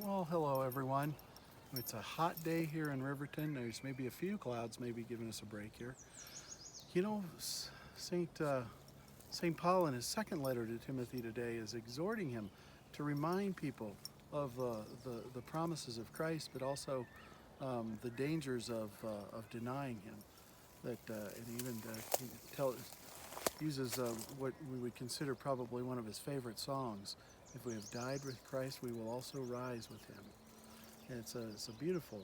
Well, hello everyone. It's a hot day here in Riverton. There's maybe a few clouds maybe giving us a break here. You know, Saint Paul in his second letter to Timothy today is exhorting him to remind people of the promises of Christ, but also the dangers of denying him. And even he uses what we would consider probably one of his favorite songs. If we have died with Christ, we will also rise with him. And it's a beautiful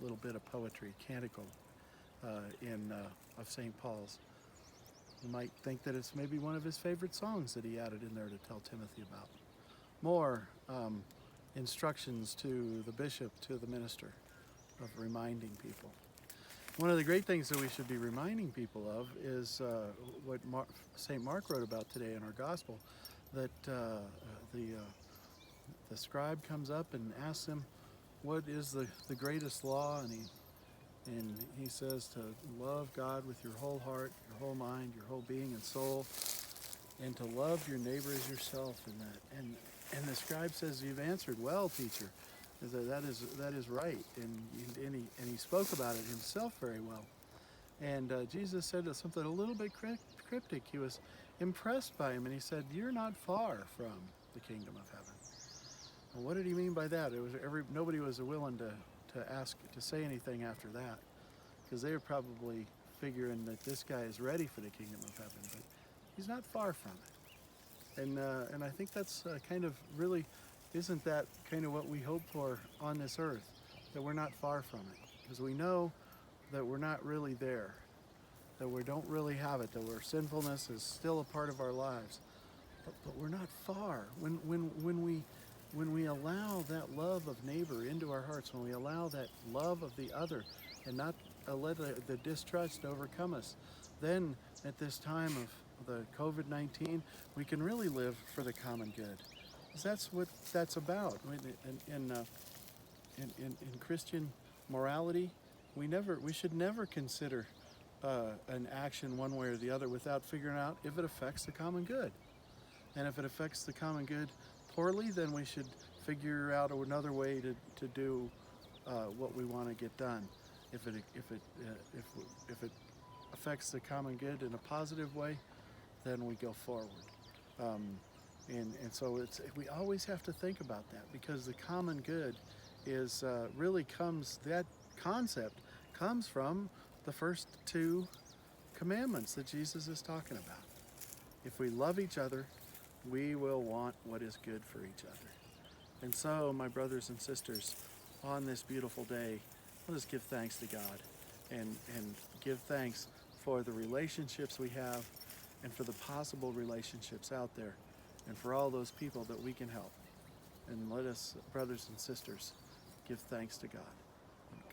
little bit of poetry, canticle of St. Paul's. You might think that it's maybe one of his favorite songs that he added in there to tell Timothy about. More instructions to the bishop, to the minister, of reminding people. One of the great things that we should be reminding people of is what St. Mark wrote about today in our gospel, that the scribe comes up and asks him, what is the greatest law? And he says to love God with your whole heart, your whole mind, your whole being and soul, and to love your neighbor as yourself. And the scribe says, you've answered well, teacher. That is right. And he spoke about it himself very well. And Jesus said something a little bit cryptic. He was impressed by him, and he said, you're not far from the kingdom of heaven. Well, what did he mean by that? Nobody was willing to say anything after that, because they were probably figuring that this guy is ready for the kingdom of heaven, but he's not far from it. And I think that's kind of really, isn't that kind of what we hope for on this earth, that we're not far from it, because we know that we're not really there, that we don't really have it, that our sinfulness is still a part of our lives, but we're not far. When we allow that love of neighbor into our hearts, when we allow that love of the other and not let the distrust overcome us, then at this time of the COVID-19, we can really live for the common good. Because that's what that's about. In Christian morality, we should never consider an action one way or the other without figuring out if it affects the common good. And if it affects the common good poorly, then we should figure out another way to do what we want to get done. If it affects the common good in a positive way, then we go forward. And so we always have to think about that, because the common good is that concept comes from the first two commandments that Jesus is talking about. If we love each other, we will want what is good for each other. And so, my brothers and sisters, on this beautiful day, let us give thanks to God and give thanks for the relationships we have, and for the possible relationships out there, and for all those people that we can help. And let us, brothers and sisters, give thanks to God.